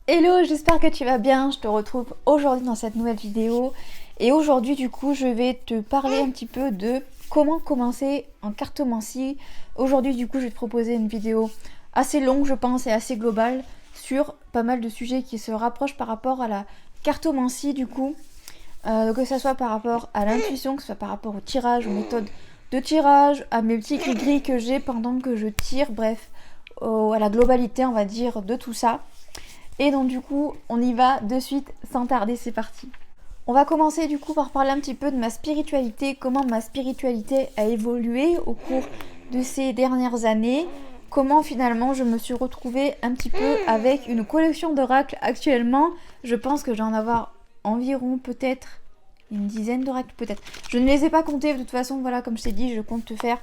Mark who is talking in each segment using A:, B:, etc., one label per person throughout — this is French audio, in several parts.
A: Hello, j'espère que tu vas bien. Je te retrouve aujourd'hui dans cette nouvelle vidéo. Et aujourd'hui, du coup, je vais te parler un petit peu de comment commencer en cartomancie. Aujourd'hui, du coup, je vais te proposer une vidéo assez longue, je pense, et assez globale sur pas mal de sujets qui se rapprochent par rapport à la cartomancie, du coup. Que ce soit par rapport à l'intuition, que ce soit par rapport au tirage, aux méthodes de tirage, à mes petits gris-gris que j'ai pendant que je tire, bref, à la globalité, on va dire, de tout ça. Et donc du coup, on y va de suite sans tarder, c'est parti. On va commencer du coup par parler un petit peu de ma spiritualité, comment ma spiritualité a évolué au cours de ces dernières années, comment finalement je me suis retrouvée un petit peu avec une collection d'oracles actuellement. Je pense que je vais en avoir environ peut-être une dizaine d'oracles peut-être. Je ne les ai pas comptés de toute façon, voilà, comme je t'ai dit, je compte te faire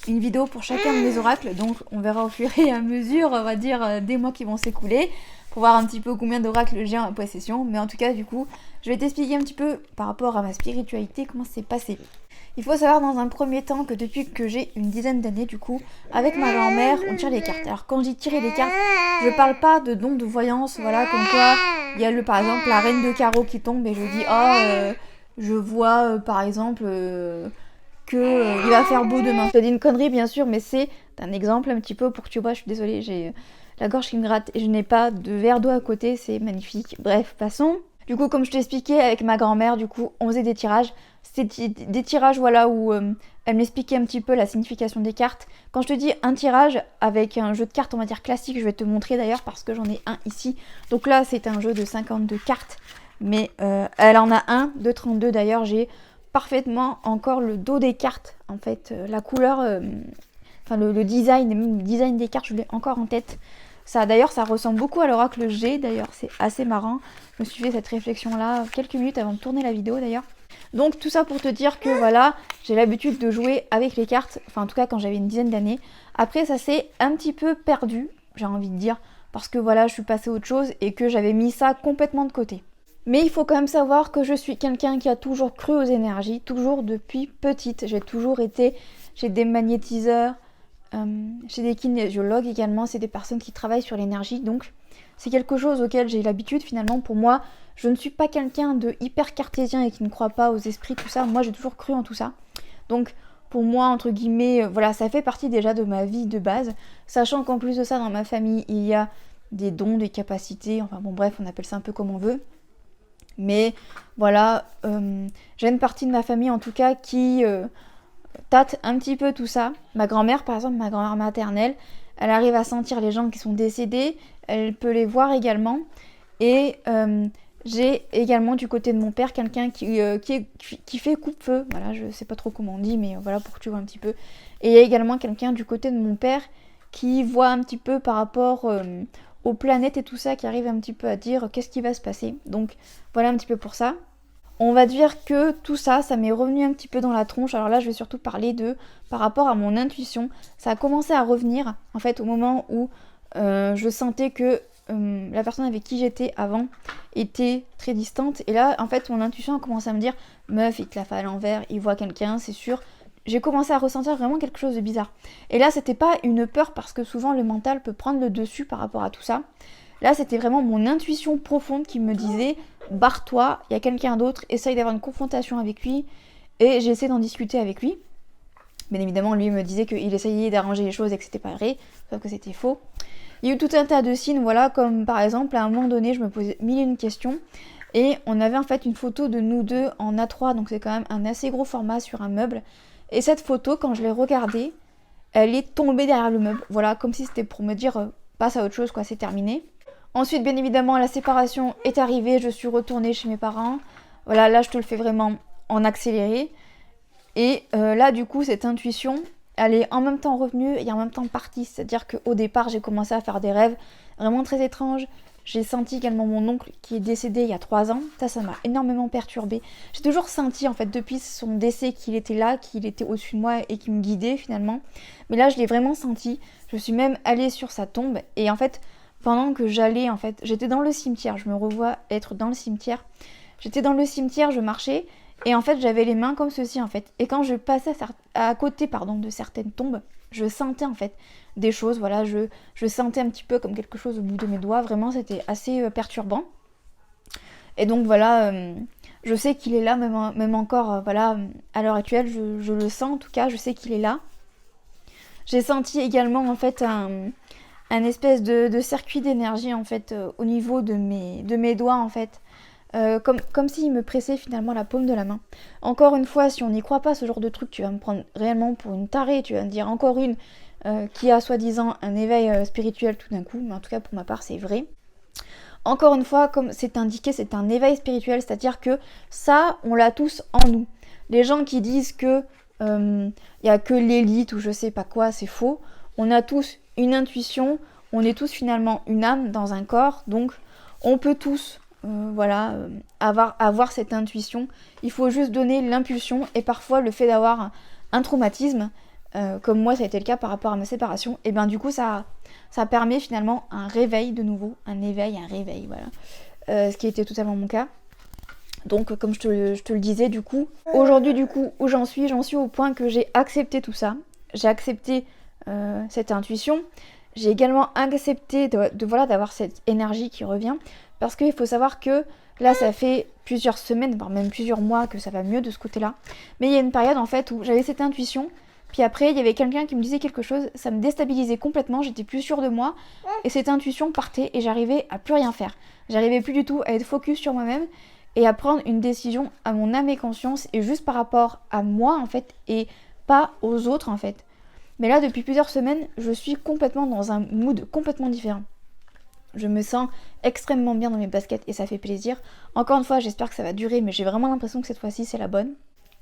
A: une vidéo pour chacun de mes oracles, donc on verra au fur et à mesure, on va dire, des mois qui vont s'écouler, pour voir un petit peu combien d'oracles j'ai en possession. Mais en tout cas, du coup, je vais t'expliquer un petit peu par rapport à ma spiritualité, comment c'est passé. Il faut savoir dans un premier temps que depuis que j'ai une dizaine d'années, du coup, avec ma grand-mère, on tire les cartes. Alors quand je dis tirer les cartes, je parle pas de dons de voyance, voilà, comme quoi il y a par exemple la reine de carreau qui tombe et je dis je vois par exemple il va faire beau demain. Je te dis une connerie bien sûr, mais c'est un exemple un petit peu pour que tu vois. Je suis désolée, j'ai la gorge qui me gratte et je n'ai pas de verre d'eau à côté, c'est magnifique. Bref, passons. Du coup, comme je t'expliquais avec ma grand-mère, du coup, on faisait des tirages. C'était des tirages, voilà, où elle m'expliquait un petit peu la signification des cartes. Quand je te dis un tirage avec un jeu de cartes, on va dire classique, je vais te montrer d'ailleurs parce que j'en ai un ici. Donc là, c'est un jeu de 52 cartes, mais elle en a un de 32 d'ailleurs. J'ai parfaitement encore le dos des cartes, en fait, la couleur, enfin le design, même le design des cartes, je l'ai encore en tête. Ça, d'ailleurs, ça ressemble beaucoup à l'oracle G, d'ailleurs, c'est assez marrant. Je me suis fait cette réflexion-là quelques minutes avant de tourner la vidéo, d'ailleurs. Donc, tout ça pour te dire que, voilà, j'ai l'habitude de jouer avec les cartes, enfin, en tout cas, quand j'avais une dizaine d'années. Après, ça s'est un petit peu perdu, j'ai envie de dire, parce que, voilà, je suis passée à autre chose et que j'avais mis ça complètement de côté. Mais il faut quand même savoir que je suis quelqu'un qui a toujours cru aux énergies, toujours depuis petite. J'ai des magnétiseurs, j'ai des kinésiologues également, c'est des personnes qui travaillent sur l'énergie, donc c'est quelque chose auquel j'ai l'habitude finalement. Pour moi, je ne suis pas quelqu'un de hyper cartésien et qui ne croit pas aux esprits, tout ça. Moi, j'ai toujours cru en tout ça. Donc, pour moi, entre guillemets, voilà, ça fait partie déjà de ma vie de base, sachant qu'en plus de ça, dans ma famille, il y a des dons, des capacités, enfin bon, bref, on appelle ça un peu comme on veut. Mais voilà, j'ai une partie de ma famille en tout cas qui tâte un petit peu tout ça. Ma grand-mère, par exemple, ma grand-mère maternelle, elle arrive à sentir les gens qui sont décédés, elle peut les voir également. Et j'ai également du côté de mon père quelqu'un qui fait coupe-feu. Voilà, je sais pas trop comment on dit, mais voilà pour que tu vois un petit peu. Et il y a également quelqu'un du côté de mon père qui voit un petit peu par rapport aux planètes et tout ça, qui arrive un petit peu à dire qu'est-ce qui va se passer. Donc voilà un petit peu pour ça. On va dire que tout ça, ça m'est revenu un petit peu dans la tronche. Alors là, je vais surtout parler par rapport à mon intuition. Ça a commencé à revenir, en fait, au moment où je sentais que la personne avec qui j'étais avant était très distante. Et là, en fait, mon intuition a commencé à me dire, meuf, il te l'a fait à l'envers, il voit quelqu'un, c'est sûr. J'ai commencé à ressentir vraiment quelque chose de bizarre. Et là, c'était pas une peur parce que souvent le mental peut prendre le dessus par rapport à tout ça. Là, c'était vraiment mon intuition profonde qui me disait barre-toi, il y a quelqu'un d'autre, essaye d'avoir une confrontation avec lui. Et j'ai essayé d'en discuter avec lui. Bien évidemment, lui me disait qu'il essayait d'arranger les choses et que c'était pas vrai, sauf que c'était faux. Il y a eu tout un tas de signes, voilà, comme par exemple, à un moment donné, je me posais mille et une questions. Et on avait en fait une photo de nous deux en A3, donc c'est quand même un assez gros format sur un meuble. Et cette photo, quand je l'ai regardée, elle est tombée derrière le meuble. Voilà, comme si c'était pour me dire, passe à autre chose, quoi, c'est terminé. Ensuite, bien évidemment, la séparation est arrivée, je suis retournée chez mes parents. Voilà, là, je te le fais vraiment en accéléré. Et là, du coup, cette intuition, elle est en même temps revenue et en même temps partie. C'est-à-dire qu'au départ, j'ai commencé à faire des rêves vraiment très étranges. J'ai senti également mon oncle qui est décédé il y a 3 ans. Ça m'a énormément perturbée. J'ai toujours senti, en fait, depuis son décès, qu'il était là, qu'il était au-dessus de moi et qu'il me guidait, finalement. Mais là, je l'ai vraiment senti. Je suis même allée sur sa tombe. Et en fait, pendant que j'allais, en fait, j'étais dans le cimetière. Je me revois être dans le cimetière. J'étais dans le cimetière, je marchais. Et en fait, j'avais les mains comme ceci, en fait. Et quand je passais à côté de certaines tombes, je sentais en fait des choses, voilà, je sentais un petit peu comme quelque chose au bout de mes doigts, vraiment c'était assez perturbant. Et donc voilà, je sais qu'il est là, même encore, voilà, à l'heure actuelle, je le sens en tout cas, je sais qu'il est là. J'ai senti également en fait un espèce de circuit d'énergie en fait au niveau de mes doigts en fait. Comme s'il me pressait finalement la paume de la main. Encore une fois, si on n'y croit pas ce genre de truc, tu vas me prendre réellement pour une tarée, tu vas me dire encore une qui a soi-disant un éveil spirituel tout d'un coup, mais en tout cas pour ma part c'est vrai. Encore une fois, comme c'est indiqué, c'est un éveil spirituel, c'est-à-dire que ça, on l'a tous en nous. Les gens qui disent que il y a que l'élite ou je sais pas quoi, c'est faux. On a tous une intuition, on est tous finalement une âme dans un corps, donc on peut tous avoir cette intuition. Il faut juste donner l'impulsion et parfois le fait d'avoir un traumatisme, comme moi ça a été le cas par rapport à ma séparation, et bien du coup ça permet finalement un réveil de nouveau, un réveil, voilà. Ce qui était totalement mon cas. Donc comme je te le disais du coup, aujourd'hui du coup où j'en suis au point que j'ai accepté tout ça. J'ai accepté cette intuition. J'ai également accepté d'avoir cette énergie qui revient. Parce qu'il faut savoir que là ça fait plusieurs semaines, voire même plusieurs mois que ça va mieux de ce côté-là. Mais il y a une période en fait où j'avais cette intuition. Puis après il y avait quelqu'un qui me disait quelque chose, ça me déstabilisait complètement, j'étais plus sûre de moi. Et cette intuition partait et j'arrivais à plus rien faire. J'arrivais plus du tout à être focus sur moi-même. Et à prendre une décision à mon âme et conscience et juste par rapport à moi en fait et pas aux autres en fait. Mais là depuis plusieurs semaines je suis complètement dans un mood complètement différent. Je me sens extrêmement bien dans mes baskets et ça fait plaisir. Encore une fois j'espère que ça va durer mais j'ai vraiment l'impression que cette fois-ci c'est la bonne.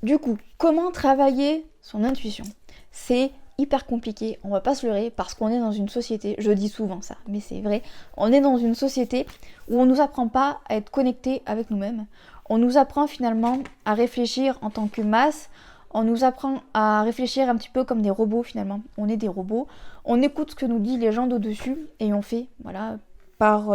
A: Du coup, comment travailler son intuition ? C'est hyper compliqué, on va pas se leurrer parce qu'on est dans une société, je dis souvent ça, mais c'est vrai, on est dans une société où on nous apprend pas à être connecté avec nous-mêmes, on nous apprend finalement à réfléchir en tant que masse, on nous apprend à réfléchir un petit peu comme des robots finalement, on est des robots, on écoute ce que nous disent les gens d'au-dessus et on fait, voilà, par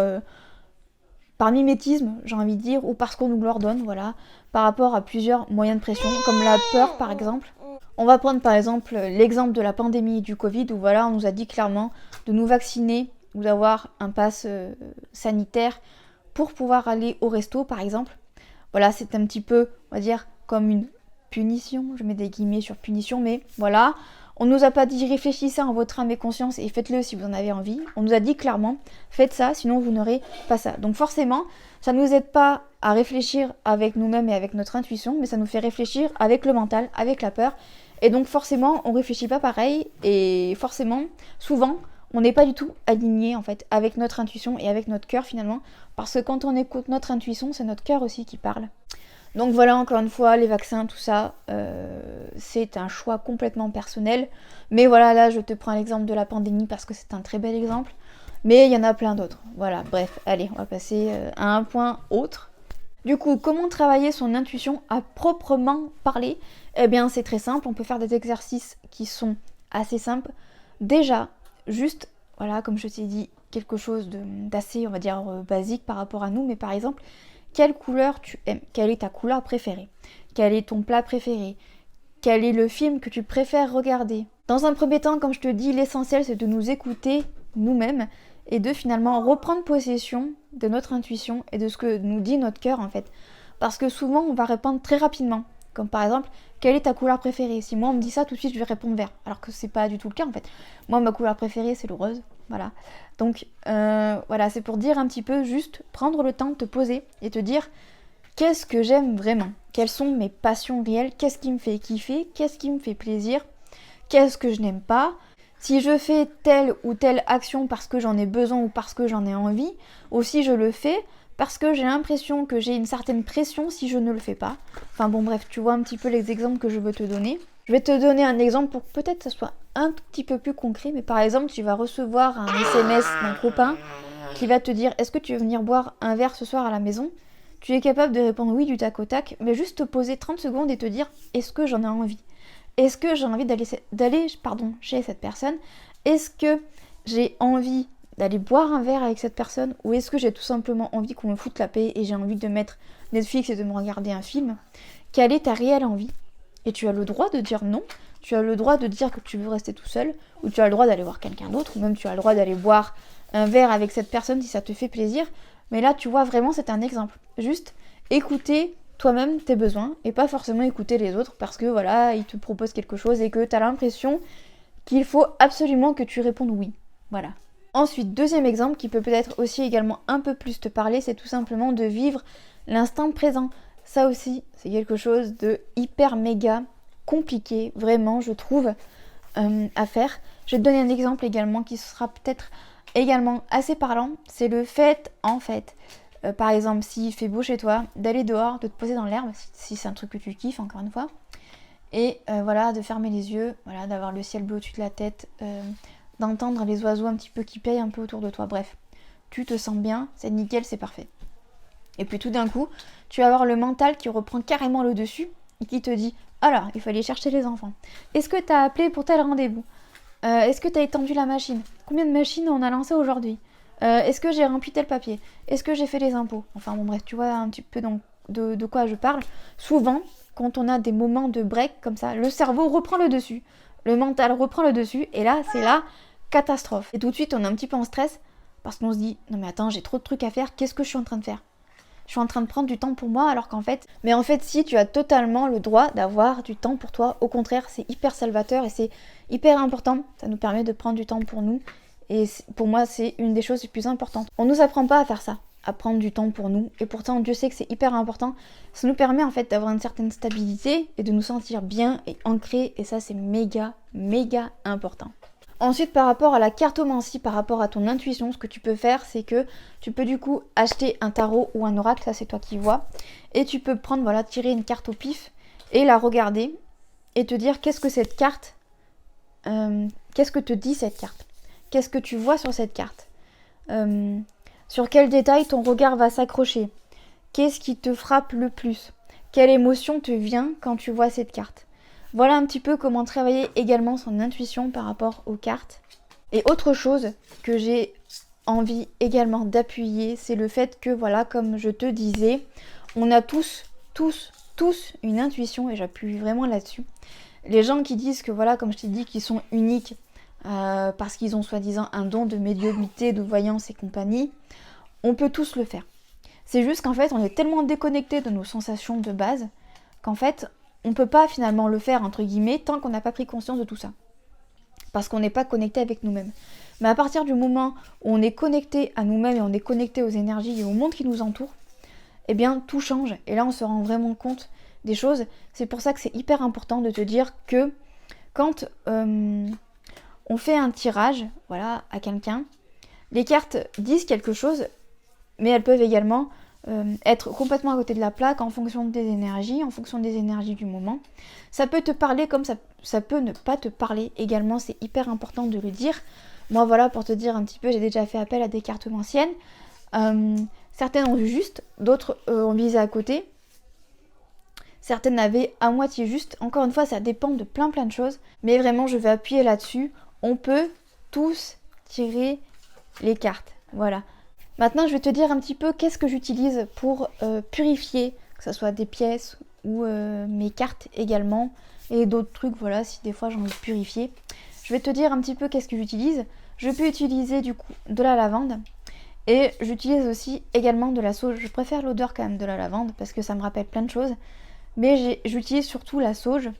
A: mimétisme, j'ai envie de dire, ou parce qu'on nous l'ordonne, voilà, par rapport à plusieurs moyens de pression, comme la peur par exemple. On va prendre par exemple l'exemple de la pandémie du Covid où voilà, on nous a dit clairement de nous vacciner ou d'avoir un pass sanitaire pour pouvoir aller au resto par exemple. Voilà, c'est un petit peu, on va dire, comme une punition, je mets des guillemets sur punition, mais voilà. On nous a pas dit réfléchissez en votre âme et conscience et faites-le si vous en avez envie. On nous a dit clairement faites ça, sinon vous n'aurez pas ça. Donc forcément, ça ne nous aide pas à réfléchir avec nous-mêmes et avec notre intuition, mais ça nous fait réfléchir avec le mental, avec la peur. Et donc forcément, on réfléchit pas pareil et forcément, souvent, on n'est pas du tout aligné en fait avec notre intuition et avec notre cœur finalement, parce que quand on écoute notre intuition, c'est notre cœur aussi qui parle. Donc voilà, encore une fois, les vaccins, tout ça, c'est un choix complètement personnel. Mais voilà, là, je te prends l'exemple de la pandémie parce que c'est un très bel exemple. Mais il y en a plein d'autres. Voilà, bref, allez, on va passer à un point autre. Du coup, comment travailler son intuition à proprement parler ? Eh bien, c'est très simple, on peut faire des exercices qui sont assez simples. Déjà, juste, voilà, comme je t'ai dit, quelque chose d'assez, on va dire, basique par rapport à nous, mais par exemple, quelle couleur tu aimes ? Quelle est ta couleur préférée ? Quel est ton plat préféré ? Quel est le film que tu préfères regarder ? Dans un premier temps, comme je te dis, l'essentiel c'est de nous écouter nous-mêmes et de finalement reprendre possession de notre intuition et de ce que nous dit notre cœur en fait. Parce que souvent on va répondre très rapidement. Comme par exemple, quelle est ta couleur préférée ? Si moi on me dit ça, tout de suite je vais répondre vert. Alors que c'est pas du tout le cas en fait. Moi ma couleur préférée c'est le rose. Voilà. Donc voilà, c'est pour dire un petit peu, juste prendre le temps de te poser et te dire qu'est-ce que j'aime vraiment ? Quelles sont mes passions réelles ? Qu'est-ce qui me fait kiffer ? Qu'est-ce qui me fait plaisir ? Qu'est-ce que je n'aime pas ? Si je fais telle ou telle action parce que j'en ai besoin ou parce que j'en ai envie, ou si je le fais parce que j'ai l'impression que j'ai une certaine pression si je ne le fais pas. Enfin bon bref, tu vois un petit peu les exemples que je veux te donner. Je vais te donner un exemple pour que peut-être ça soit un tout petit peu plus concret, mais par exemple tu vas recevoir un SMS d'un copain qui va te dire est-ce que tu veux venir boire un verre ce soir à la maison ? Tu es capable de répondre oui du tac au tac, mais juste te poser 30 secondes et te dire est-ce que j'en ai envie ? Est-ce que j'ai envie d'aller chez cette personne ? Est-ce que j'ai envie d'aller boire un verre avec cette personne ? Ou est-ce que j'ai tout simplement envie qu'on me foute la paix et j'ai envie de mettre Netflix et de me regarder un film ? Quelle est ta réelle envie ? Et tu as le droit de dire non, tu as le droit de dire que tu veux rester tout seul, ou tu as le droit d'aller voir quelqu'un d'autre, ou même tu as le droit d'aller boire un verre avec cette personne si ça te fait plaisir. Mais là, tu vois, vraiment, c'est un exemple. Juste écouter toi-même tes besoins et pas forcément écouter les autres parce que voilà, ils te proposent quelque chose et que tu as l'impression qu'il faut absolument que tu répondes oui. Voilà. Ensuite, deuxième exemple qui peut peut-être aussi également un peu plus te parler, c'est tout simplement de vivre l'instant présent. Ça aussi, c'est quelque chose de hyper méga compliqué, vraiment, je trouve, à faire. Je vais te donner un exemple également qui sera peut-être également assez parlant, c'est le fait, en fait, par exemple, s'il fait beau chez toi, d'aller dehors, de te poser dans l'herbe, si c'est un truc que tu kiffes, encore une fois, et voilà, de fermer les yeux, voilà, d'avoir le ciel bleu au-dessus de la tête, d'entendre les oiseaux un petit peu qui payent un peu autour de toi, bref, tu te sens bien, c'est nickel, c'est parfait. Et puis tout d'un coup, tu vas avoir le mental qui reprend carrément le dessus et qui te dit « Alors, il faut aller chercher les enfants. Est-ce que tu as appelé pour tel rendez-vous ? Est-ce que tu as étendu la machine ? Combien de machines on a lancé aujourd'hui ? Est-ce que j'ai rempli tel papier ? Est-ce que j'ai fait les impôts ?» Enfin bon bref, tu vois un petit peu de quoi je parle. Souvent, quand on a des moments de break comme ça, le cerveau reprend le dessus. Le mental reprend le dessus et là, c'est la catastrophe. Et tout de suite, on est un petit peu en stress parce qu'on se dit « Non mais attends, j'ai trop de trucs à faire, qu'est-ce que je suis en train de faire ? Je suis en train de prendre du temps pour moi alors qu'en fait... » Mais en fait, si, tu as totalement le droit d'avoir du temps pour toi. Au contraire, c'est hyper salvateur et c'est hyper important. Ça nous permet de prendre du temps pour nous. Et pour moi, c'est une des choses les plus importantes. On nous apprend pas à faire ça, à prendre du temps pour nous. Et pourtant, Dieu sait que c'est hyper important. Ça nous permet en fait d'avoir une certaine stabilité et de nous sentir bien et ancrés. Et ça, c'est méga, méga important. Ensuite, par rapport à la cartomancie, par rapport à ton intuition, ce que tu peux faire, c'est que tu peux du coup acheter un tarot ou un oracle, ça c'est toi qui vois, et tu peux prendre, voilà, tirer une carte au pif et la regarder et te dire qu'est-ce que cette carte, qu'est-ce que te dit cette carte, qu'est-ce que tu vois sur cette carte, sur quel détail ton regard va s'accrocher, qu'est-ce qui te frappe le plus, quelle émotion te vient quand tu vois cette carte. Voilà un petit peu comment travailler également son intuition par rapport aux cartes. Et autre chose que j'ai envie également d'appuyer, c'est le fait que, voilà, comme je te disais, on a tous une intuition et j'appuie vraiment là-dessus. Les gens qui disent que, voilà, comme je t'ai dit, qu'ils sont uniques parce qu'ils ont soi-disant un don de médiumnité, de voyance et compagnie, on peut tous le faire. C'est juste qu'en fait, on est tellement déconnecté de nos sensations de base qu'en fait, on ne peut pas finalement le faire, entre guillemets, tant qu'on n'a pas pris conscience de tout ça. Parce qu'on n'est pas connecté avec nous-mêmes. Mais à partir du moment où on est connecté à nous-mêmes et on est connecté aux énergies et au monde qui nous entoure, eh bien tout change. Et là on se rend vraiment compte des choses. C'est pour ça que c'est hyper important de te dire que quand on fait un tirage, voilà, à quelqu'un, les cartes disent quelque chose, mais elles peuvent également être complètement à côté de la plaque en fonction des énergies du moment. Ça peut te parler comme ça peut ne pas te parler également, c'est hyper important de le dire. Moi voilà, pour te dire un petit peu, j'ai déjà fait appel à des cartes anciennes. Certaines ont vu juste, d'autres ont visé à côté. Certaines avaient à moitié juste. Encore une fois, ça dépend de plein de choses. Mais vraiment, je vais appuyer là-dessus. On peut tous tirer les cartes. Voilà. Maintenant, je vais te dire un petit peu qu'est-ce que j'utilise pour purifier, que ce soit des pièces ou mes cartes également, et d'autres trucs, voilà, si des fois j'ai envie de purifier. Je vais te dire un petit peu qu'est-ce que j'utilise. Je peux utiliser du coup de la lavande, et j'utilise aussi également de la sauge. Je préfère l'odeur quand même de la lavande, parce que ça me rappelle plein de choses. Mais j'utilise surtout la sauge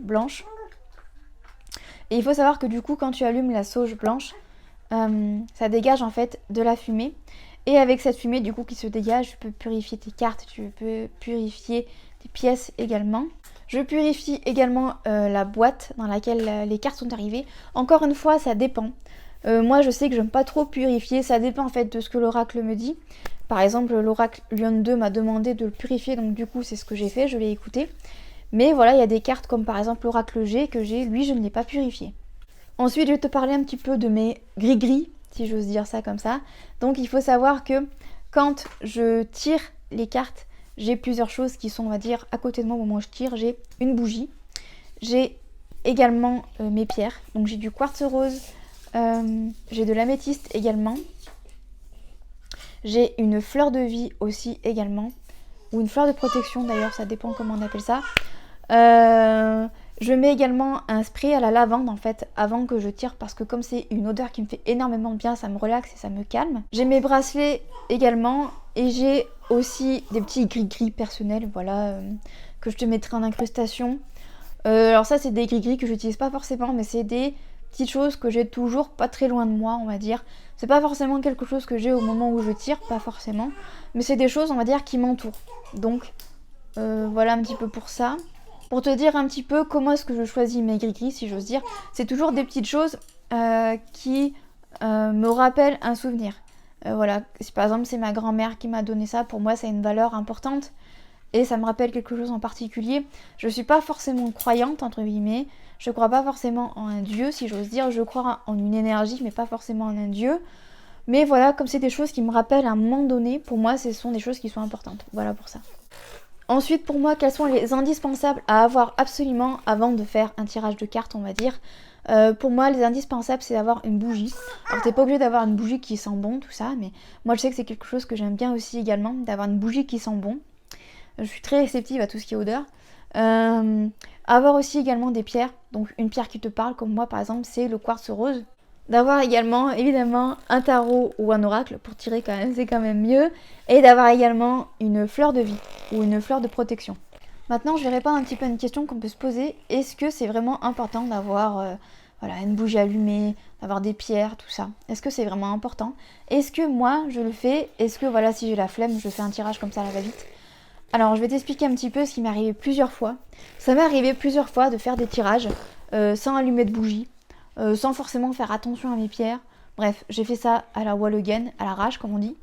A: blanche. Et il faut savoir que du coup, quand tu allumes la sauge blanche, ça dégage en fait de la fumée et avec cette fumée du coup qui se dégage, tu peux purifier tes cartes, tu peux purifier tes pièces également. Je purifie également la boîte dans laquelle les cartes sont arrivées. Encore une fois, ça dépend. Moi je sais que j'aime pas trop purifier, ça dépend en fait de ce que l'oracle me dit. Par exemple, l'oracle Lion 2 m'a demandé de le purifier, donc du coup c'est ce que j'ai fait, je l'ai écouté. Mais voilà, il y a des cartes comme par exemple l'oracle G que j'ai, lui je ne l'ai pas purifié. Ensuite, je vais te parler un petit peu de mes gris-gris, si j'ose dire ça comme ça. Donc, il faut savoir que quand je tire les cartes, j'ai plusieurs choses qui sont, on va dire, à côté de moi au moment où je tire. J'ai une bougie, j'ai également mes pierres. Donc, j'ai du quartz rose, j'ai de l'améthyste également. J'ai une fleur de vie aussi également, ou une fleur de protection d'ailleurs, ça dépend comment on appelle ça. Je mets également un spray à la lavande en fait avant que je tire parce que comme c'est une odeur qui me fait énormément de bien, ça me relaxe et ça me calme. J'ai mes bracelets également et j'ai aussi des petits gris-gris personnels, voilà, que je te mettrai en incrustation. Alors ça c'est des gris-gris que j'utilise pas forcément mais c'est des petites choses que j'ai toujours pas très loin de moi on va dire. C'est pas forcément quelque chose que j'ai au moment où je tire, pas forcément, mais c'est des choses on va dire qui m'entourent. Donc voilà un petit peu pour ça. Pour te dire un petit peu comment est-ce que je choisis mes gris-gris si j'ose dire, c'est toujours des petites choses qui me rappellent un souvenir. Voilà, si par exemple c'est ma grand-mère qui m'a donné ça, pour moi ça a une valeur importante. Et ça me rappelle quelque chose en particulier. Je suis pas forcément croyante, entre guillemets. Je crois pas forcément en un dieu, si j'ose dire. Je crois en une énergie, mais pas forcément en un dieu. Mais voilà, comme c'est des choses qui me rappellent à un moment donné, pour moi, ce sont des choses qui sont importantes. Voilà pour ça. Ensuite, pour moi, quels sont les indispensables à avoir absolument avant de faire un tirage de cartes, on va dire. Pour moi, les indispensables, c'est d'avoir une bougie. Alors, t'es pas obligé d'avoir une bougie qui sent bon, tout ça. Mais moi, je sais que c'est quelque chose que j'aime bien aussi également, d'avoir une bougie qui sent bon. Je suis très réceptive à tout ce qui est odeur. Avoir aussi également des pierres, donc une pierre qui te parle, comme moi par exemple, c'est le quartz rose. D'avoir également, évidemment, un tarot ou un oracle pour tirer quand même, c'est quand même mieux. Et d'avoir également une fleur de vie ou une fleur de protection. Maintenant, je vais répondre un petit peu à une question qu'on peut se poser. Est-ce que c'est vraiment important d'avoir voilà, une bougie allumée, d'avoir des pierres, tout ça? Est-ce que c'est vraiment important? Est-ce que moi, je le fais? Est-ce que voilà, si j'ai la flemme, je fais un tirage comme ça, la va-vite? Alors je vais t'expliquer un petit peu ce qui m'est arrivé plusieurs fois. Ça m'est arrivé plusieurs fois de faire des tirages sans allumer de bougie, sans forcément faire attention à mes pierres. Bref, j'ai fait ça à la wall again, à l'arrache comme on dit.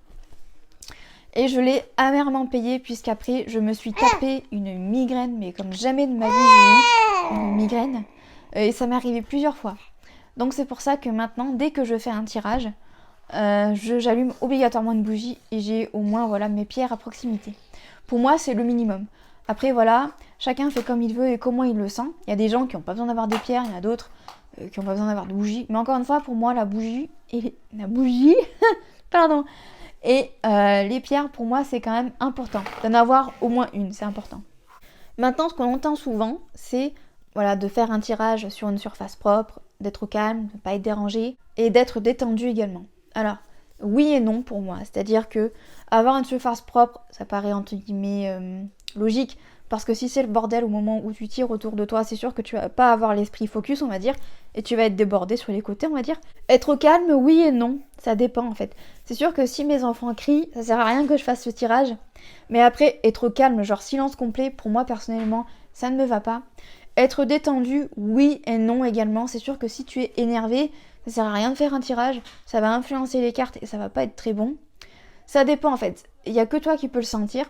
A: Et je l'ai amèrement payé puisqu'après je me suis tapé une migraine, mais comme jamais de ma vie j'ai eu une migraine. Et ça m'est arrivé plusieurs fois. Donc c'est pour ça que maintenant, dès que je fais un tirage, j'allume obligatoirement une bougie et j'ai au moins voilà, mes pierres à proximité. Pour moi, c'est le minimum. Après, voilà, chacun fait comme il veut et comment il le sent. Il y a des gens qui n'ont pas besoin d'avoir des pierres, il y en a d'autres qui n'ont pas besoin d'avoir de bougies. Mais encore une fois, pour moi, la bougie, pardon, et les pierres, pour moi, c'est quand même important. D'en avoir au moins une, c'est important. Maintenant, ce qu'on entend souvent, c'est voilà, de faire un tirage sur une surface propre, d'être au calme, de ne pas être dérangé et d'être détendu également. Alors, oui et non pour moi, c'est-à-dire que avoir une surface propre, ça paraît entre guillemets logique, parce que si c'est le bordel au moment où tu tires autour de toi, c'est sûr que tu vas pas avoir l'esprit focus, on va dire, et tu vas être débordé sur les côtés, on va dire. Être au calme, oui et non, ça dépend en fait. C'est sûr que si mes enfants crient, ça sert à rien que je fasse ce tirage, mais après, être au calme, genre silence complet, pour moi personnellement, ça ne me va pas. Être détendu, oui et non également, c'est sûr que si tu es énervé, ça sert à rien de faire un tirage, ça va influencer les cartes et ça va pas être très bon. Ça dépend en fait, il n'y a que toi qui peux le sentir.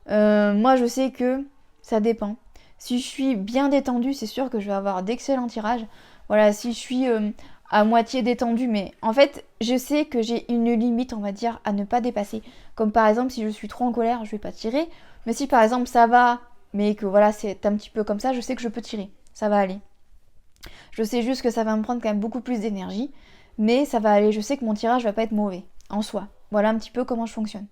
A: Moi je sais que ça dépend. Si je suis bien détendue, c'est sûr que je vais avoir d'excellents tirages. Voilà, si je suis à moitié détendue, mais en fait je sais que j'ai une limite on va dire à ne pas dépasser. Comme par exemple si je suis trop en colère, je vais pas tirer. Mais si par exemple ça va, mais que voilà c'est un petit peu comme ça, je sais que je peux tirer, ça va aller. Je sais juste que ça va me prendre quand même beaucoup plus d'énergie, mais ça va aller, je sais que mon tirage va pas être mauvais, en soi. Voilà un petit peu comment je fonctionne.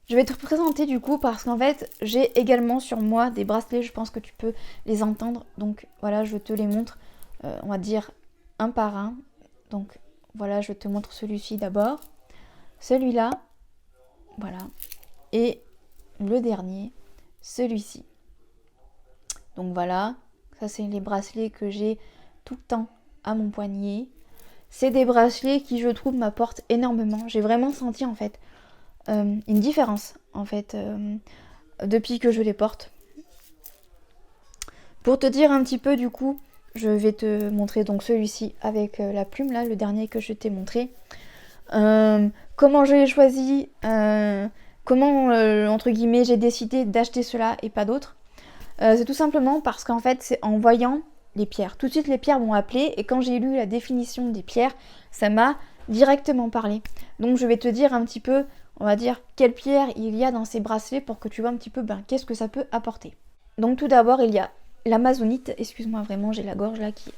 A: Je vais te présenter du coup parce qu'en fait, j'ai également sur moi des bracelets, je pense que tu peux les entendre. Donc voilà, je te les montre, on va dire un par un. Donc voilà, je te montre celui-ci d'abord. Celui-là, voilà. Et le dernier, celui-ci. Donc voilà, ça c'est les bracelets que j'ai tout le temps à mon poignet. C'est des bracelets qui je trouve m'apportent énormément. J'ai vraiment senti en fait une différence en fait depuis que je les porte. Pour te dire un petit peu du coup, je vais te montrer donc celui-ci avec la plume là, le dernier que je t'ai montré. Comment je l'ai choisi, comment entre guillemets j'ai décidé d'acheter cela et pas d'autres. C'est tout simplement parce qu'en fait c'est en voyant les pierres. Tout de suite les pierres m'ont appelé et quand j'ai lu la définition des pierres, ça m'a directement parlé. Donc je vais te dire un petit peu, on va dire, quelles pierres il y a dans ces bracelets pour que tu vois un petit peu qu'est-ce que ça peut apporter. Donc tout d'abord il y a l'amazonite, excuse-moi vraiment j'ai la gorge là qui...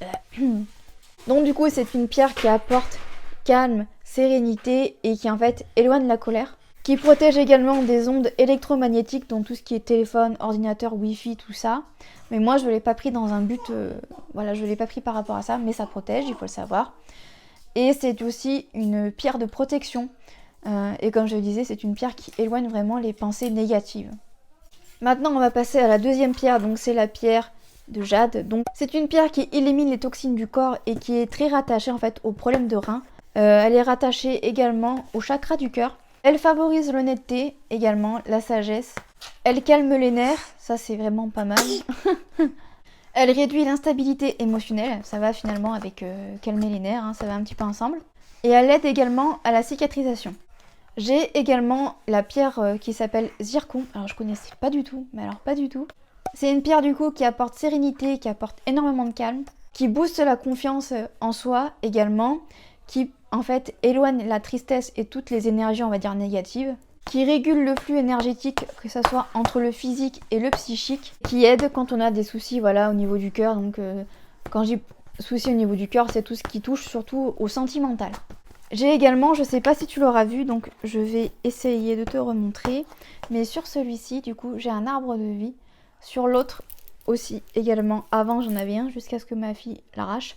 A: Donc du coup c'est une pierre qui apporte calme, sérénité et qui en fait éloigne la colère. qui protège également des ondes électromagnétiques, donc tout ce qui est téléphone, ordinateur, wifi, tout ça. Mais moi je ne l'ai pas pris dans un but, voilà, je ne l'ai pas pris par rapport à ça, mais ça protège, il faut le savoir. Et c'est aussi une pierre de protection. Et comme je le disais, c'est une pierre qui éloigne vraiment les pensées négatives. Maintenant, on va passer à la deuxième pierre, donc c'est la pierre de jade. Donc c'est une pierre qui élimine les toxines du corps et qui est très rattachée en fait aux problèmes de rein. Elle est rattachée également au chakra du cœur. Elle favorise l'honnêteté, également la sagesse. Elle calme les nerfs, ça c'est vraiment pas mal. Elle réduit l'instabilité émotionnelle, ça va finalement avec calmer les nerfs, hein, ça va un petit peu ensemble. Et elle aide également à la cicatrisation. J'ai également la pierre qui s'appelle zircon. Alors je connaissais pas du tout, mais alors pas du tout. C'est une pierre du coup qui apporte sérénité, qui apporte énormément de calme, qui booste la confiance en soi également, qui en fait éloigne la tristesse et toutes les énergies on va dire négatives, qui régule le flux énergétique, que ce soit entre le physique et le psychique, qui aide quand on a des soucis voilà, au niveau du cœur. Donc quand j'ai soucis au niveau du cœur, c'est tout ce qui touche surtout au sentimental. J'ai également, je sais pas si tu l'auras vu, donc je vais essayer de te remontrer, mais sur celui-ci, du coup, j'ai un arbre de vie. Sur l'autre aussi, également, avant j'en avais un, jusqu'à ce que ma fille l'arrache.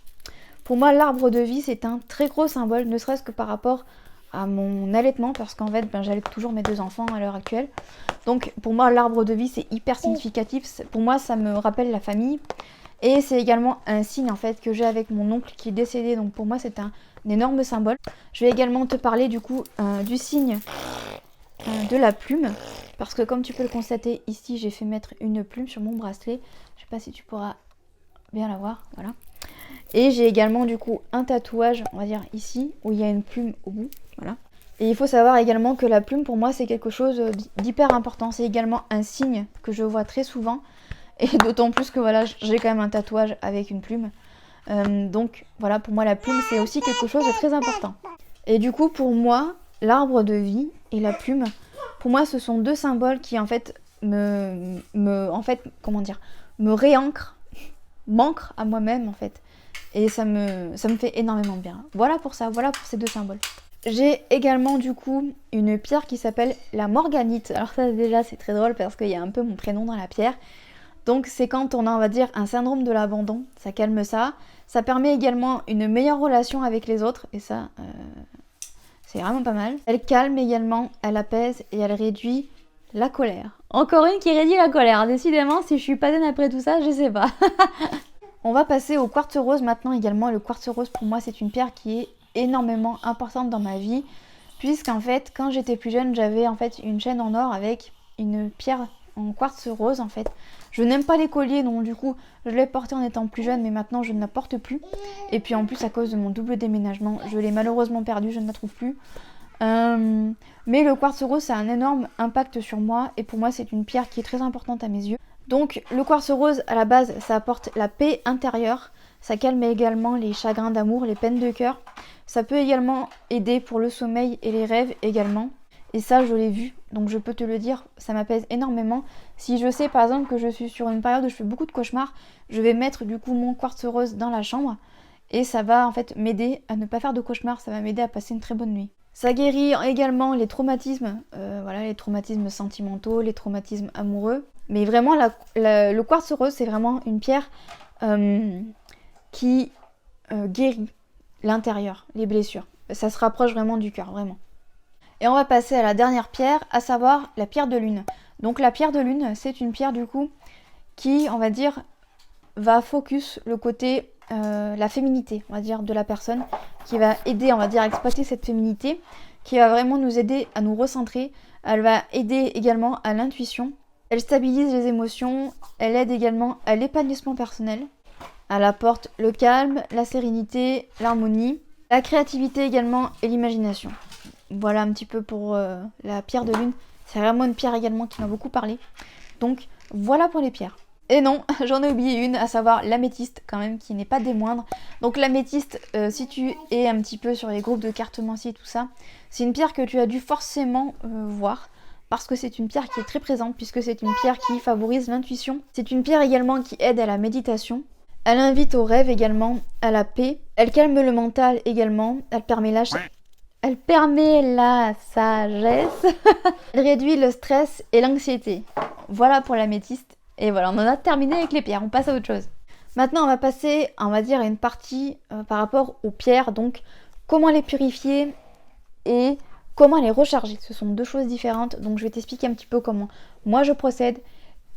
A: Pour moi, l'arbre de vie, c'est un très gros symbole, ne serait-ce que par rapport à mon allaitement, parce qu'en fait, j'allaite toujours mes 2 enfants à l'heure actuelle. Donc, pour moi, l'arbre de vie, c'est hyper significatif. Pour moi, ça me rappelle la famille. Et c'est également un signe, en fait, que j'ai avec mon oncle qui est décédé. Donc, pour moi, c'est un énorme symbole. Je vais également te parler, du coup, du signe de la plume. Parce que, comme tu peux le constater, ici, j'ai fait mettre une plume sur mon bracelet. Je sais pas si tu pourras bien la voir, voilà. Et j'ai également du coup un tatouage, on va dire ici, où il y a une plume au bout, voilà. Et il faut savoir également que la plume pour moi c'est quelque chose d'hyper important, c'est également un signe que je vois très souvent. Et d'autant plus que voilà, j'ai quand même un tatouage avec une plume. Donc voilà, pour moi la plume c'est aussi quelque chose de très important. Et du coup pour moi, l'arbre de vie et la plume, pour moi ce sont 2 symboles qui en fait me réancrent, m'ancrent à moi-même en fait. Et ça me fait énormément bien. Voilà pour ça, voilà pour ces 2 symboles. J'ai également du coup une pierre qui s'appelle la morganite. Alors ça déjà c'est très drôle parce qu'il y a un peu mon prénom dans la pierre. Donc c'est quand on a on va dire un syndrome de l'abandon, ça calme ça. Ça permet également une meilleure relation avec les autres et ça c'est vraiment pas mal. Elle calme également, elle apaise et elle réduit la colère. Encore une qui réduit la colère. Décidément si je suis pas zen après tout ça, je sais pas. On va passer au quartz rose maintenant également. Le quartz rose pour moi c'est une pierre qui est énormément importante dans ma vie. Puisqu'en fait quand j'étais plus jeune j'avais en fait une chaîne en or avec une pierre en quartz rose en fait. Je n'aime pas les colliers donc du coup je l'ai portée en étant plus jeune mais maintenant je ne la porte plus. Et puis en plus à cause de mon double déménagement je l'ai malheureusement perdue, je ne la trouve plus. Mais le quartz rose ça a un énorme impact sur moi et pour moi c'est une pierre qui est très importante à mes yeux. Donc le quartz rose à la base ça apporte la paix intérieure, ça calme également les chagrins d'amour, les peines de cœur. Ça peut également aider pour le sommeil et les rêves également. Et ça je l'ai vu, donc je peux te le dire, ça m'apaise énormément. Si je sais par exemple que je suis sur une période où je fais beaucoup de cauchemars, je vais mettre du coup mon quartz rose dans la chambre. Et ça va en fait m'aider à ne pas faire de cauchemars, ça va m'aider à passer une très bonne nuit. Ça guérit également les traumatismes, voilà, les traumatismes sentimentaux, les traumatismes amoureux. Mais vraiment, le quartz rose, c'est vraiment une pierre qui guérit l'intérieur, les blessures. Ça se rapproche vraiment du cœur, vraiment. Et on va passer à la dernière pierre, à savoir la pierre de lune. Donc la pierre de lune, c'est une pierre du coup qui, on va dire, va focus le côté, la féminité, on va dire, de la personne, qui va aider, on va dire, à exploiter cette féminité, qui va vraiment nous aider à nous recentrer. Elle va aider également à l'intuition. Elle stabilise les émotions, elle aide également à l'épanouissement personnel. Elle apporte le calme, la sérénité, l'harmonie, la créativité également et l'imagination. Voilà un petit peu pour la pierre de lune. C'est vraiment une pierre également qui m'a beaucoup parlé. Donc voilà pour les pierres. Et non, j'en ai oublié une, à savoir l'améthyste quand même, qui n'est pas des moindres. Donc l'améthyste, si tu es un petit peu sur les groupes de cartomancie et tout ça, c'est une pierre que tu as dû forcément voir. Parce que c'est une pierre qui est très présente, puisque c'est une pierre qui favorise l'intuition. C'est une pierre également qui aide à la méditation. Elle invite au rêve également, à la paix. Elle calme le mental également. Elle permet Elle permet la sagesse. Elle réduit le stress et l'anxiété. Voilà pour l'améthyste. Et voilà, on en a terminé avec les pierres. On passe à autre chose. Maintenant, on va passer, on va dire, à une partie par rapport aux pierres. Donc, comment les purifier et comment les recharger. Ce sont deux choses différentes. Donc, je vais t'expliquer un petit peu comment moi je procède.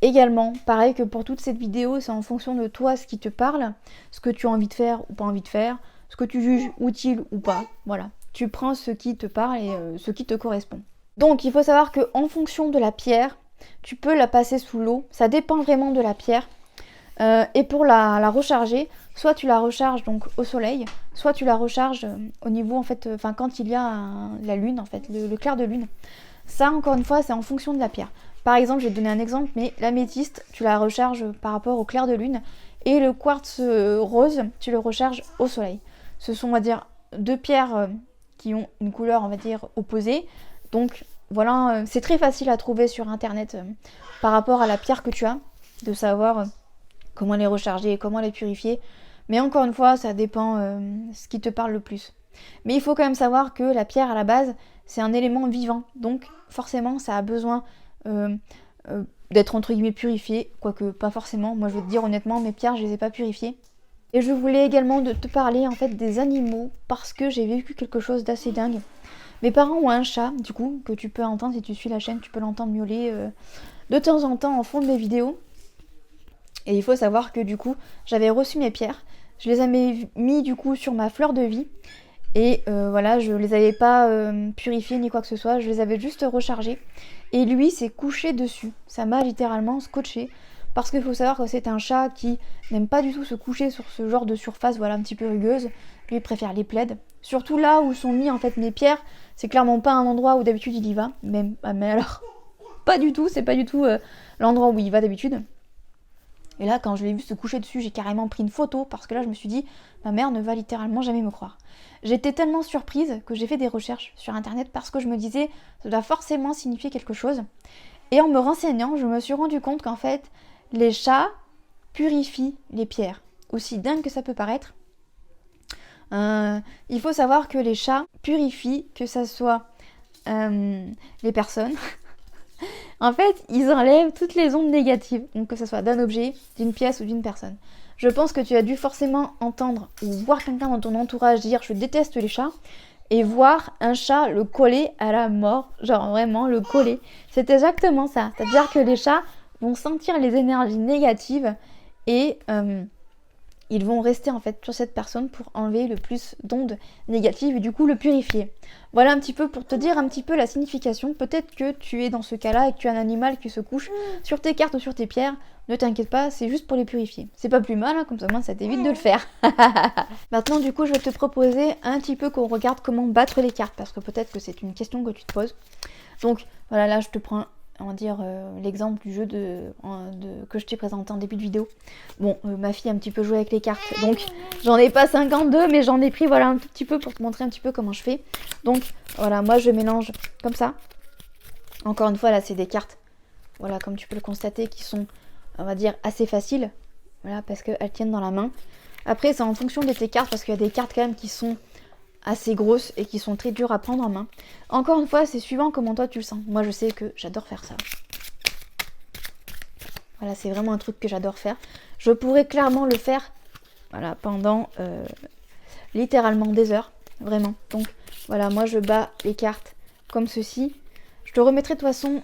A: Également, pareil que pour toute cette vidéo, c'est en fonction de toi ce qui te parle, ce que tu as envie de faire ou pas envie de faire, ce que tu juges utile ou pas. Voilà, tu prends ce qui te parle et ce qui te correspond. Donc, il faut savoir qu'en fonction de la pierre, tu peux la passer sous l'eau. Ça dépend vraiment de la pierre. Et pour la recharger, soit tu la recharges donc au soleil, soit tu la recharges au niveau en fait, quand il y a la lune en fait, le clair de lune. Ça encore une fois c'est en fonction de la pierre. Par exemple, je vais te donner un exemple, mais l'améthyste, tu la recharges par rapport au clair de lune, et le quartz rose, tu le recharges au soleil. Ce sont on va dire deux pierres qui ont une couleur on va dire opposée. Donc voilà, c'est très facile à trouver sur internet par rapport à la pierre que tu as, de savoir comment les recharger et comment les purifier. Mais encore une fois, ça dépend ce qui te parle le plus. Mais il faut quand même savoir que la pierre à la base, c'est un élément vivant. Donc forcément, ça a besoin d'être entre guillemets purifié. Quoique pas forcément. Moi je vais te dire honnêtement, mes pierres, je les ai pas purifiées. Et je voulais également te parler en fait des animaux parce que j'ai vécu quelque chose d'assez dingue. Mes parents ont un chat, du coup, que tu peux entendre si tu suis la chaîne, tu peux l'entendre miauler de temps en temps en fond de mes vidéos. Et il faut savoir que du coup, j'avais reçu mes pierres, je les avais mis du coup sur ma fleur de vie. Et voilà, je les avais pas purifiées ni quoi que ce soit, je les avais juste rechargées. Et lui s'est couché dessus, ça m'a littéralement scotché. Parce qu'il faut savoir que c'est un chat qui n'aime pas du tout se coucher sur ce genre de surface, voilà, un petit peu rugueuse. Lui il préfère les plaids. Surtout là où sont mis en fait mes pierres, c'est clairement pas un endroit où d'habitude il y va. Mais alors, pas du tout, c'est pas du tout l'endroit où il va d'habitude. Et là, quand je l'ai vu se coucher dessus, j'ai carrément pris une photo parce que là, je me suis dit, ma mère ne va littéralement jamais me croire. J'étais tellement surprise que j'ai fait des recherches sur internet parce que je me disais, ça doit forcément signifier quelque chose. Et en me renseignant, je me suis rendu compte qu'en fait, les chats purifient les pierres. Aussi dingue que ça peut paraître. Il faut savoir que les chats purifient, que ça soit les personnes. En fait, ils enlèvent toutes les ondes négatives, donc que ce soit d'un objet, d'une pièce ou d'une personne. Je pense que tu as dû forcément entendre ou voir quelqu'un dans ton entourage dire « je déteste les chats » et voir un chat le coller à la mort, genre vraiment le coller. C'est exactement ça, c'est-à-dire que les chats vont sentir les énergies négatives et ils vont rester en fait sur cette personne pour enlever le plus d'ondes négatives et du coup le purifier. Voilà un petit peu pour te dire un petit peu la signification. Peut-être que tu es dans ce cas-là et que tu as un animal qui se couche sur tes cartes ou sur tes pierres. Ne t'inquiète pas, c'est juste pour les purifier. C'est pas plus mal, hein, comme ça, moi, ça t'évite de le faire. Maintenant, du coup, je vais te proposer un petit peu qu'on regarde comment battre les cartes parce que peut-être que c'est une question que tu te poses. Donc voilà, là, je te prends on va dire l'exemple du jeu que je t'ai présenté en début de vidéo. Bon, ma fille a un petit peu joué avec les cartes, donc j'en ai pas 52, mais j'en ai pris voilà un tout petit peu pour te montrer un petit peu comment je fais. Donc voilà, moi je mélange comme ça. Encore une fois, là c'est des cartes, voilà, comme tu peux le constater, qui sont, on va dire, assez faciles. Voilà, parce qu'elles tiennent dans la main. Après, c'est en fonction de tes cartes, parce qu'il y a des cartes quand même qui sont assez grosses et qui sont très dures à prendre en main. Encore une fois, c'est suivant comment toi tu le sens. Moi je sais que j'adore faire ça. Voilà, c'est vraiment un truc que j'adore faire. Je pourrais clairement le faire voilà, pendant littéralement des heures. Vraiment. Donc voilà, moi je bats les cartes comme ceci. Je te remettrai de toute façon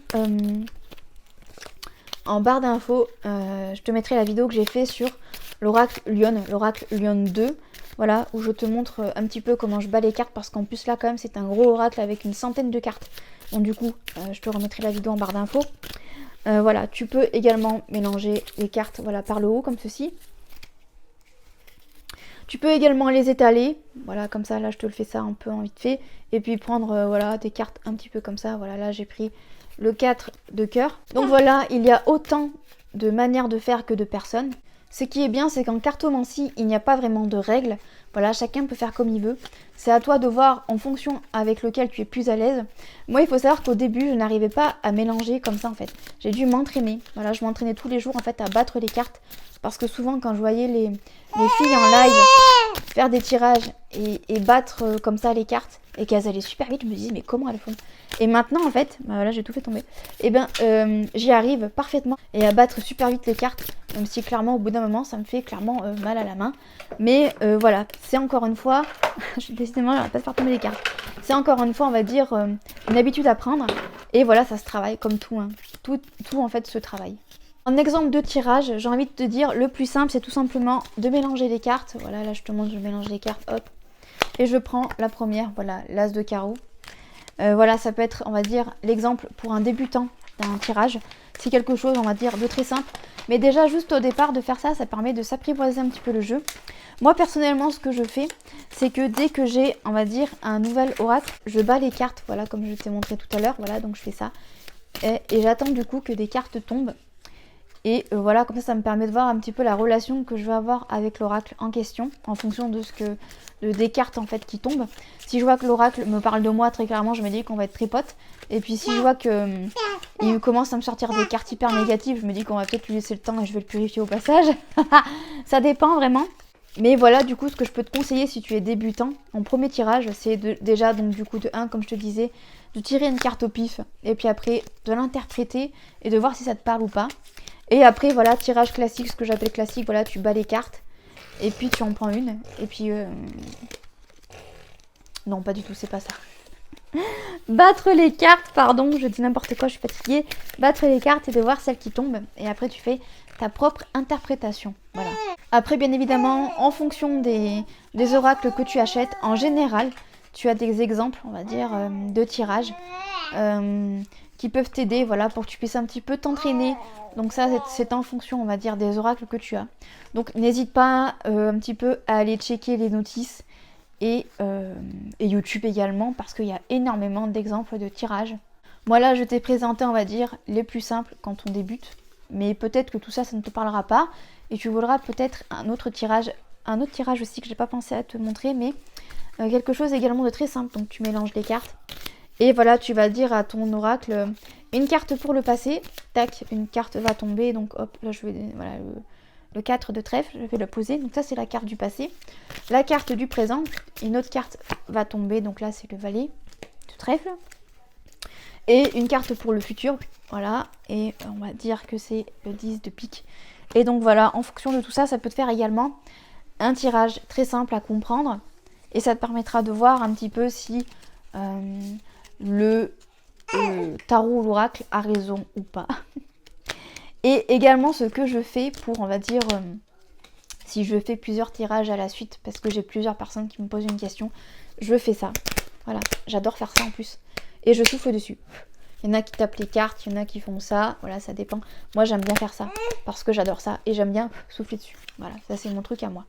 A: en barre d'infos. Je te mettrai la vidéo que j'ai fait sur l'oracle Lyon 2. Voilà, où je te montre un petit peu comment je bats les cartes, parce qu'en plus là quand même c'est un gros oracle avec une centaine de cartes. Donc du coup, je te remettrai la vidéo en barre d'infos. Voilà, tu peux également mélanger les cartes voilà, par le haut comme ceci. Tu peux également les étaler, voilà comme ça, là je te le fais ça un peu en vite fait. Et puis prendre voilà, des cartes un petit peu comme ça, voilà là j'ai pris le 4 de cœur. Donc voilà, il y a autant de manières de faire que de personnes. Ce qui est bien, c'est qu'en cartomancie, il n'y a pas vraiment de règles. Voilà, chacun peut faire comme il veut. C'est à toi de voir en fonction avec lequel tu es plus à l'aise. Moi, il faut savoir qu'au début, je n'arrivais pas à mélanger comme ça en fait. J'ai dû m'entraîner. Voilà, je m'entraînais tous les jours en fait à battre les cartes. Parce que souvent, quand je voyais les filles en live faire des tirages et battre comme ça les cartes et qu'elles allaient super vite, je me disais mais comment elles font? Et maintenant en fait, bah là j'ai tout fait tomber, et ben j'y arrive parfaitement et à battre super vite les cartes, même si clairement au bout d'un moment ça me fait clairement mal à la main. Mais voilà, c'est encore une fois, décidément j'arrête pas de faire tomber les cartes. C'est encore une fois on va dire une habitude à prendre et voilà, ça se travaille comme tout, hein. Tout en fait se travaille. En exemple de tirage, j'ai envie de te dire, le plus simple, c'est tout simplement de mélanger les cartes. Voilà, là je te montre, je mélange les cartes, hop. Et je prends la première, voilà, l'as de carreau. Voilà, ça peut être, on va dire, l'exemple pour un débutant d'un tirage. C'est quelque chose, on va dire, de très simple. Mais déjà, juste au départ, de faire ça, ça permet de s'apprivoiser un petit peu le jeu. Moi, personnellement, ce que je fais, c'est que dès que j'ai, on va dire, un nouvel oracle, je bats les cartes, voilà, comme je t'ai montré tout à l'heure. Voilà, donc je fais ça. Et j'attends du coup que des cartes tombent. Et voilà, comme ça me permet de voir un petit peu la relation que je vais avoir avec l'oracle en question, en fonction de des cartes en fait qui tombent. Si je vois que l'oracle me parle de moi très clairement, je me dis qu'on va être très potes. Et puis si je vois que il commence à me sortir des cartes hyper négatives, je me dis qu'on va peut-être lui laisser le temps et je vais le purifier au passage. Ça dépend vraiment. Mais voilà, du coup, ce que je peux te conseiller si tu es débutant en premier tirage, c'est déjà, donc du coup, de 1, comme je te disais, de tirer une carte au pif. Et puis après, de l'interpréter et de voir si ça te parle ou pas. Et après, voilà, tirage classique, ce que j'appelle classique, voilà, tu bats les cartes. Et puis tu en prends une. Et puis... Non, pas du tout, c'est pas ça. Battre les cartes, pardon, je dis n'importe quoi, je suis fatiguée. Battre les cartes et de voir celles qui tombent. Et après, tu fais ta propre interprétation. Voilà. Après, bien évidemment, en fonction des oracles que tu achètes, en général, tu as des exemples, on va dire, de tirage. Qui peuvent t'aider, voilà, pour que tu puisses un petit peu t'entraîner. Donc ça, c'est en fonction, on va dire, des oracles que tu as. Donc n'hésite pas un petit peu à aller checker les notices et YouTube également, parce qu'il y a énormément d'exemples de tirages. Moi là, je t'ai présenté, on va dire, les plus simples quand on débute. Mais peut-être que tout ça, ça ne te parlera pas. Et tu voudras peut-être un autre tirage aussi que j'ai pas pensé à te montrer, mais quelque chose également de très simple. Donc tu mélanges les cartes. Et voilà, tu vas dire à ton oracle une carte pour le passé. Tac, une carte va tomber. Donc hop, là je vais... Voilà, le 4 de trèfle, je vais le poser. Donc ça c'est la carte du passé. La carte du présent, une autre carte va tomber. Donc là c'est le valet de trèfle. Et une carte pour le futur. Voilà, et on va dire que c'est le 10 de pique. Et donc voilà, en fonction de tout ça, ça peut te faire également un tirage très simple à comprendre. Et ça te permettra de voir un petit peu si... le tarot ou l'oracle a raison ou pas. Et également ce que je fais pour, on va dire, si je fais plusieurs tirages à la suite, parce que j'ai plusieurs personnes qui me posent une question, je fais ça. Voilà, j'adore faire ça en plus. Et je souffle dessus. Il y en a qui tapent les cartes, il y en a qui font ça, voilà, ça dépend. Moi j'aime bien faire ça, parce que j'adore ça, et j'aime bien souffler dessus. Voilà, ça c'est mon truc à moi.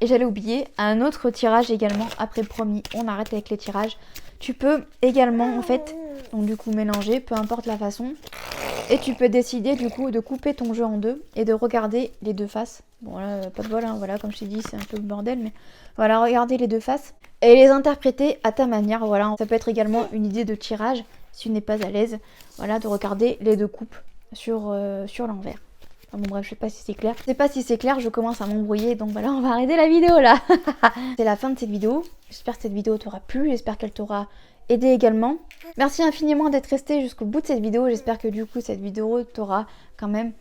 A: Et j'allais oublier, un autre tirage également, après promis, on arrête avec les tirages. Tu peux également en fait, donc du coup mélanger, peu importe la façon. Et tu peux décider du coup de couper ton jeu en deux et de regarder les deux faces. Bon là, pas de bol, hein, voilà, comme je t'ai dit, c'est un peu le bordel, mais voilà, regarder les deux faces. Et les interpréter à ta manière, voilà. Ça peut être également une idée de tirage, si tu n'es pas à l'aise, voilà, de regarder les deux coupes sur l'envers. Enfin, bon bref, je sais pas si c'est clair. Je sais pas si c'est clair, je commence à m'embrouiller, donc voilà, on va arrêter la vidéo là. C'est la fin de cette vidéo. J'espère que cette vidéo t'aura plu, j'espère qu'elle t'aura aidé également. Merci infiniment d'être resté jusqu'au bout de cette vidéo. J'espère que du coup cette vidéo t'aura quand même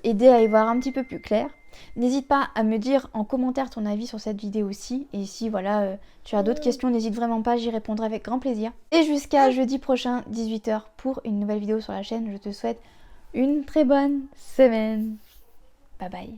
A: aidé à y voir un petit peu plus clair. N'hésite pas à me dire en commentaire ton avis sur cette vidéo aussi. Et si voilà, tu as d'autres questions, n'hésite vraiment pas, j'y répondrai avec grand plaisir. Et jusqu'à jeudi prochain, 18 h, pour une nouvelle vidéo sur la chaîne. Je te souhaite une très bonne semaine. Bye bye.